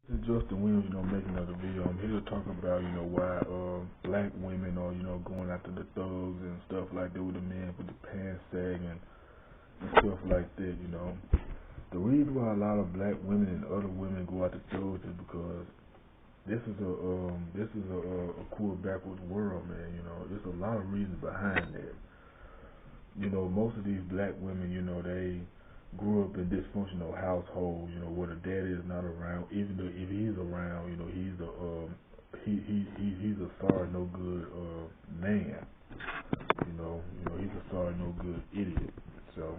It's Justin Williams, making another video. I'm here to talk about, why black women are, going after the thugs and stuff like that with the men with the pants sagging and stuff like that. The reason why a lot of black women and other women go after thugs is because this is a cool backwards world, man. There's a lot of reasons behind that. Most of these black women, they grew up in dysfunctional households, where the daddy is not around. Even though if he's around, he's a sorry no good man. He's a sorry no good idiot. So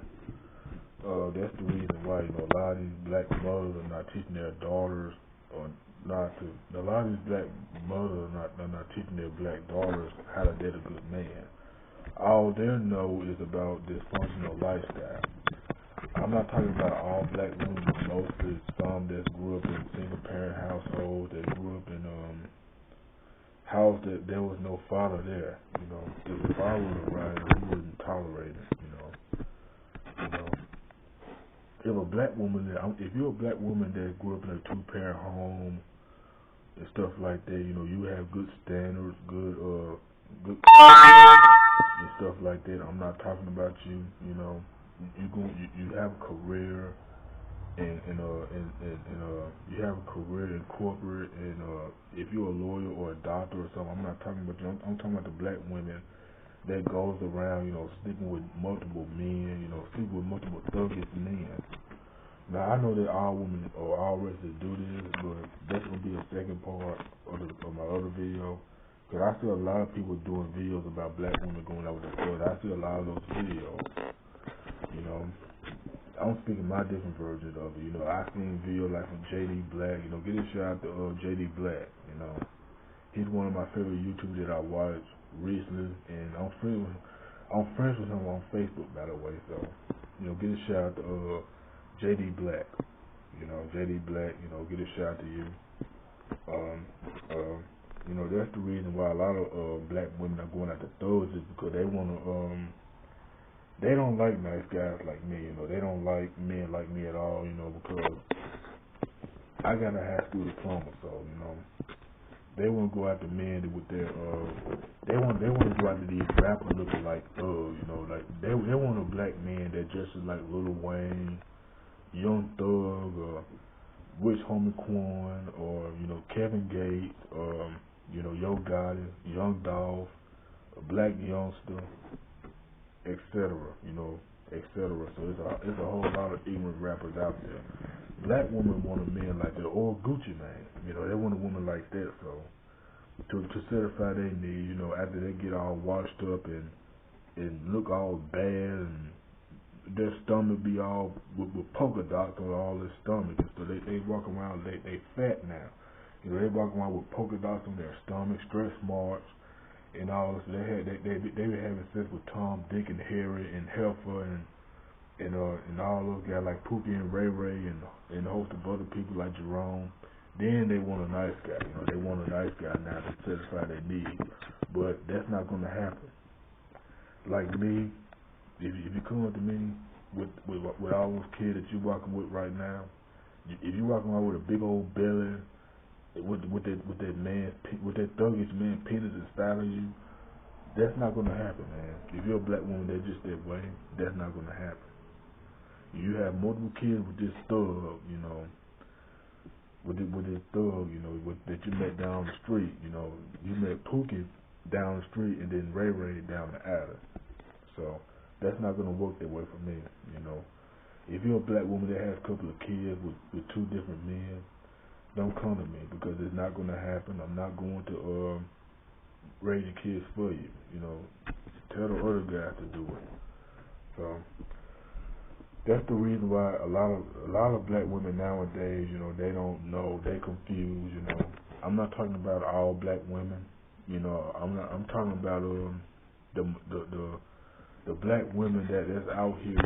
that's the reason why, a lot of these black mothers are not teaching their daughters or not to a lot of these black mothers are not teaching their black daughters how to date a good man. All they know is about dysfunctional lifestyle. I'm not talking about all black women, but mostly some that grew up in single parent households, that grew up in house that there was no father there. If the father was around, he wouldn't tolerate it. You know, if a black woman, if you're a black woman that grew up in a 2-parent home and stuff like that, you have good standards, good and stuff like that. I'm not talking about you. You have a career and you have a career in corporate and if you're a lawyer or a doctor or something. I'm not talking about you. I'm talking about the black women that goes around, sleeping with multiple men, sleeping with multiple thuggish men. Now I know that all women or all races do this, but that's gonna be a second part of my other video. Cause I see a lot of people doing videos about black women going out with the thug. I see a lot of those videos. I'm speaking my different version of it. I seen videos like from JD Black. Get a shout out to JD Black. He's one of my favorite YouTubers that I watched recently, and I'm friends with him on Facebook, by the way. So get a shout out to JD Black. JD Black. Get a shout out to you. Um, that's the reason why a lot of black women are going after thugs is because they want to they don't like nice guys like me. They don't like men like me at all. Because I got a high school diploma, so they want to go after men with their they want to go after these rappers looking like thugs. Like they want a black man that dresses like Lil Wayne, Young Thug, or Rich Homie Quan, or Kevin Gates, Yo Gotti, Young Dolph, a black youngster, etc. etc. So it's a whole lot of ignorant rappers out there. Black women want a man like that, or Gucci man. They want a woman like that. So to satisfy their need, after they get all washed up and look all bad and their stomach be all with polka dots on all their stomach, and so they walk around, they fat now. They walk around with polka dots on their stomach, stretch marks, and all this. They were having sex with Tom, Dick, and Harry, and Helfer, and all those guys like Pookie and Ray Ray, and a host of other people like Jerome. Then they want a nice guy. They want a nice guy now to satisfy their needs, but that's not going to happen. Like me, if you come up to me with all those kids that you're walking with right now, if you're walking around with a big old belly, with that thuggish man penis and styling you, that's not gonna happen, man. If you're a black woman that's just that way, that's not gonna happen. You have multiple kids with this thug, with this thug, that you met down the street. You met Pookie down the street and then Ray Ray down the alley. So that's not gonna work that way for me. If you're a black woman that has a couple of kids with 2 different men, don't come to me because it's not going to happen. I'm not going to raise your kids for you. Tell the other guys to do it. So that's the reason why a lot of black women nowadays, they don't know, they confused. I'm not talking about all black women. I'm talking about the black women that's out here,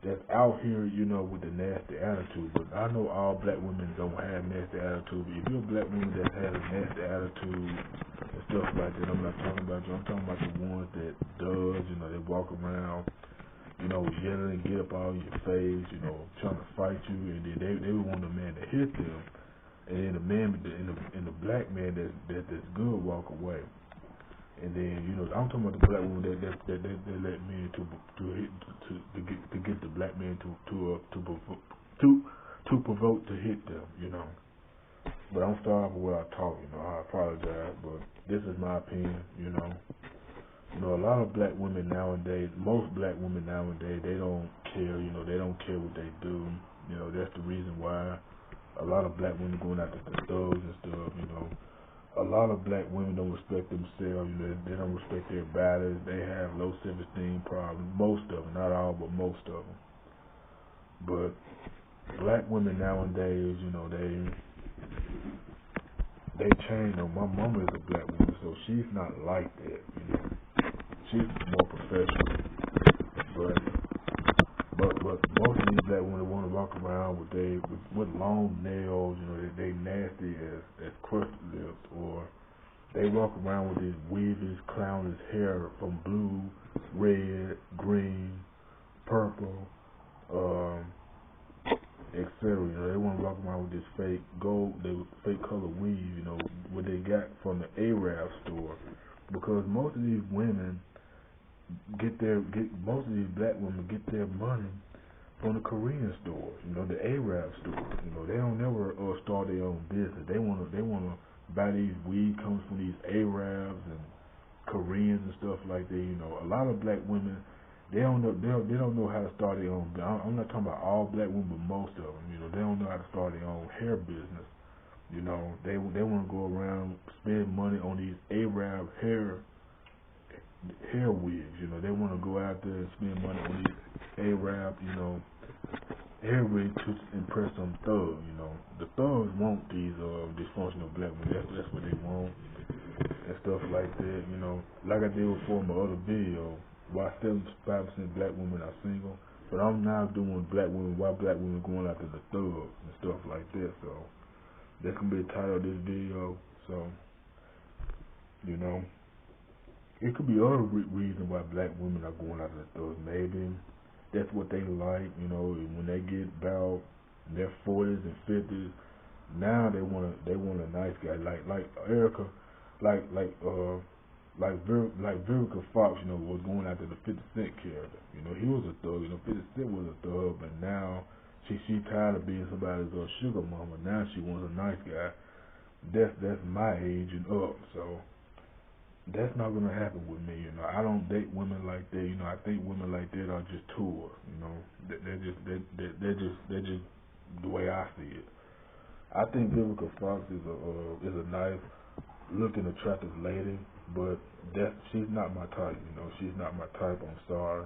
with the nasty attitude. But I know all black women don't have nasty attitude. But if you're a black woman that has a nasty attitude and stuff like that, I'm not talking about you. I'm talking about the ones that does, they walk around yelling, get up all in your face, trying to fight you, and then they would want a man to hit them, and then the man, and the black man that's good walk away. And then I'm talking about the black woman that let men to get the black man to provoke to hit them. But I'm sorry for what I talk. I apologize, but this is my opinion. A lot of black women nowadays, most black women nowadays, they don't care. They don't care what they do. That's the reason why a lot of black women going after the thugs and stuff. A lot of black women don't respect themselves. They don't respect their bodies. They have low self-esteem problems. Most of them, not all, but most of them. But black women nowadays, they change. My mama is a black woman, so she's not like that. She's more professional. But most of these black women want to walk around with long nails. They nasty as crusted lips, or they walk around with this weavish, clownish hair from blue, red, green, purple, etc. They want to walk around with this fake gold, fake color weave. What they got from the Arab store, because most of these women most of these black women get their money from the Korean stores, the Arab stores. They don't never start their own business. They wanna buy these weed comes from these Arabs and Koreans and stuff like that. A lot of black women, they don't know how to start their own. I'm not talking about all black women, but most of them. They don't know how to start their own hair business. They want to go around spend money on these Arab hair wigs. They want to go out there and spend money on these Arab, hair wigs to impress some thugs. The thugs want these dysfunctional black women. That's what they want and stuff like that. Like I did before in my other video, why 75% black women are single. But I'm now doing why black women going after the thugs and stuff like that. So that's gonna be the title of this video. So it could be other reasons why black women are going after the thugs. Maybe that's what they like, when they get about their 40s and 50s. Now they want a nice guy like Erica, like Vivica Fox, was going after the 50 Cent character. He was a thug. 50 Cent was a thug, but now she tired of being somebody's sugar mama. Now she wants a nice guy. That's my age and up. So that's not gonna happen with me. I don't date women like that. I think women like that are just tools. They're just the way I see it. I think Vivica Fox is a nice looking, attractive lady, but she's not my type. She's not my type. I'm sorry.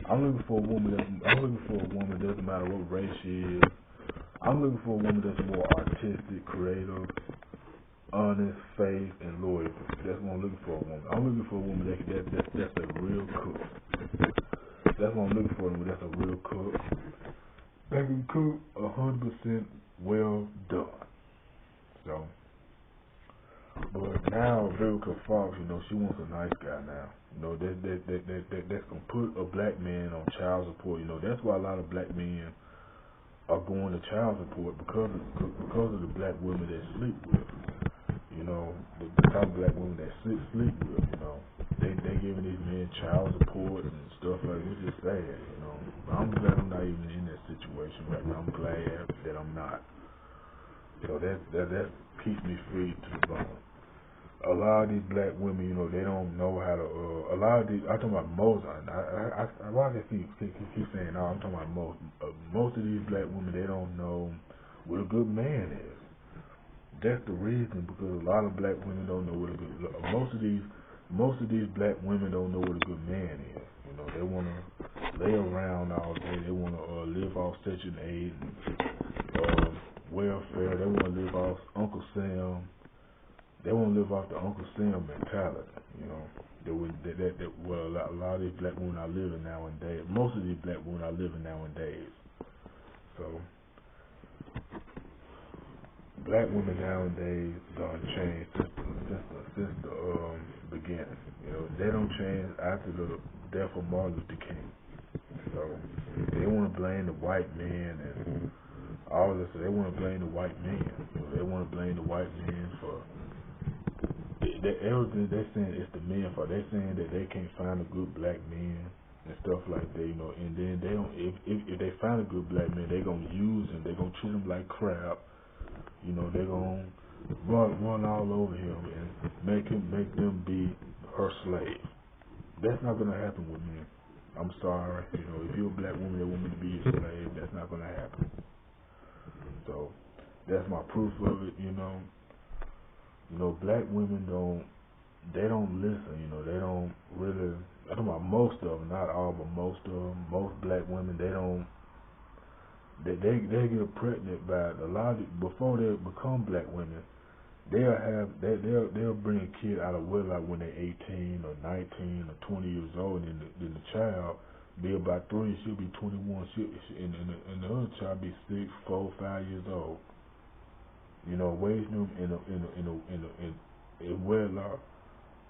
I'm looking for a woman that doesn't matter what race she is. I'm looking for a woman that's more artistic, creative, honest, faith, and loyalty. That's what I'm looking for a woman. I'm looking for a woman that's a real cook. That's what I'm looking for. That's a real cook. That can cook 100% well done. So, but now Vivica Fox, she wants a nice guy now. That's gonna put a black man on child support. That's why a lot of black men are going to child support because of the black women they sleep with. The type of black women that sleep with. They giving these men child support and stuff like that, which is sad. I'm glad I'm not even in that situation right now. I'm glad that I'm not. So that keeps me free to the bone. A lot of these black women, they don't know how to. A lot of these, I'm talking about most. Why do they keep saying? No, I'm talking about most. Most of these black women, they don't know what a good man is. That's the reason, because a lot of black women don't know what a good. Most of these black women don't know what a good man is. They want to lay around all day. They want to live off Section 8 and welfare. They want to live off Uncle Sam. They want to live off the Uncle Sam mentality. Well, a lot of these black women are living nowadays. Most of these black women are living nowadays. So black women nowadays don't change since the beginning. They don't change after death of Martin Luther King. So they want to blame the white man and all this. They want to blame the white man. They want to blame the white man for everything. They're saying it's the men for. They're saying that they can't find a good black man and stuff like that, And then they don't. If they find a good black man, they're gonna use him. They're gonna treat him like crap. They're gonna run all over him and make them be her slave. That's not gonna happen with me. I'm sorry. If you're a black woman that want me to be your slave, that's not gonna happen. So that's my proof of it. Black women don't listen. They don't really. I'm talking about most of them, not all, but most of them. Most black women, they don't. They get pregnant by a lot of, before they become black women. They'll bring a kid out of wedlock when they're 18 or 19 or 20 years old, and then the child be about 3, she'll be 21, and the other child be 6, 4, 5 years old. Raising them in wedlock,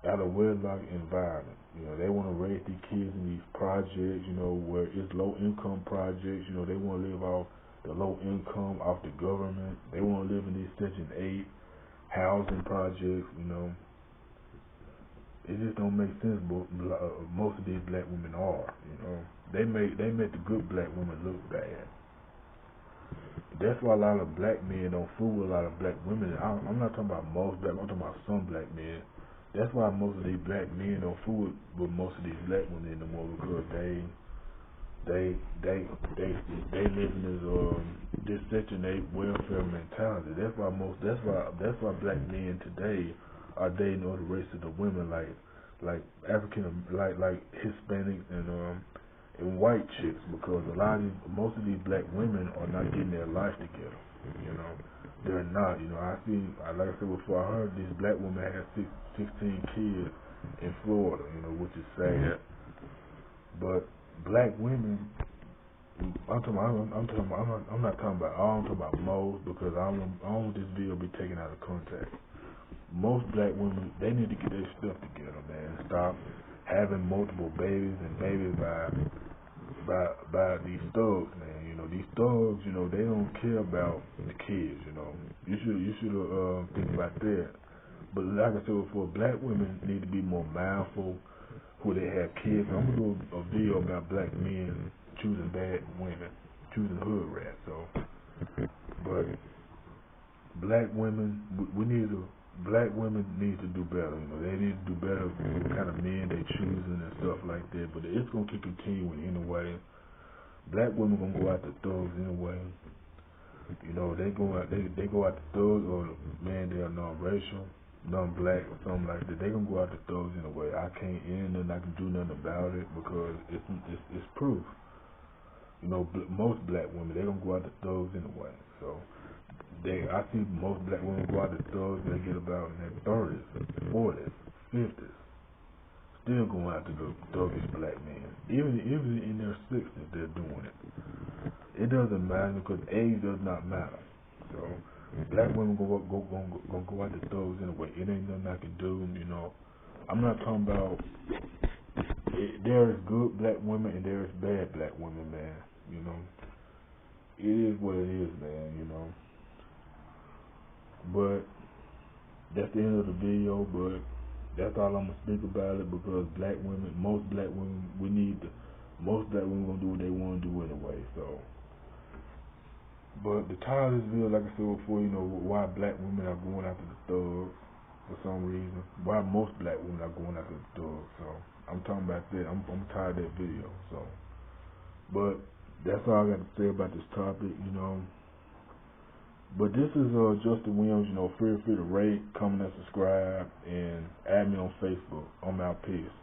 out of wedlock environment. They want to raise these kids in these projects, where it's low income projects. They want to live off the low income, off the government. They want to live in these Section 8 housing projects. It just don't make sense. But most of these black women are. They make the good black women look bad. That's why a lot of black men don't fool with a lot of black women. I'm not talking about most black. I'm talking about some black men. That's why most of these black men don't fool with most of these black women anymore, because they live in this Section 8 welfare mentality. That's why black men today are dating other races of women, like African, like Hispanics and white chicks, because most of these black women are not getting their life together. They're not. Like I said before, I heard these black women have 16 kids in Florida, which is sad. But black women, I'm not talking about all. I'm talking about most, because I don't want this video to be taken out of context. Most black women, they need to get their stuff together, man. Stop having multiple babies and babies by these thugs, man. These thugs, they don't care about the kids. You should think about that. But like I said before, black women need to be more mindful who they have kids. I'm gonna do a video about black men choosing bad women, choosing hood rats. But black women, black women need to do better. They need to do better with the kind of men they choosing and stuff like that. But it's gonna keep continuing anyway. Black women gonna go after thugs anyway. They go after thugs, or man, they are non-racial, non-black, or something like that. They gonna go after thugs anyway. I can't end and I can do nothing about it, because it's proof. Most black women, they gonna go after thugs anyway. So I see most black women go after thugs. They get about in their 30s, 40s, 50s. Still going after the thuggish black men. Even in their 60s, they're doing it. It doesn't matter, because age does not matter. So black women gonna go after thugs anyway. It ain't nothing I can do. I'm not talking about. There is good black women and there is bad black women, man. It is what it is, man. But that's the end of the video. But that's all I'm gonna speak about it, because most black women gonna do what they want to do anyway. So, but the title of this video, like I said before, why black women are going after the thugs for some reason. Why most black women are going after the thugs. So I'm talking about that. I'm tired of that video. So, but that's all I got to say about this topic. But this is Justin Williams. Feel free to rate, comment, and subscribe, and add me on Facebook. I'm out. Peace.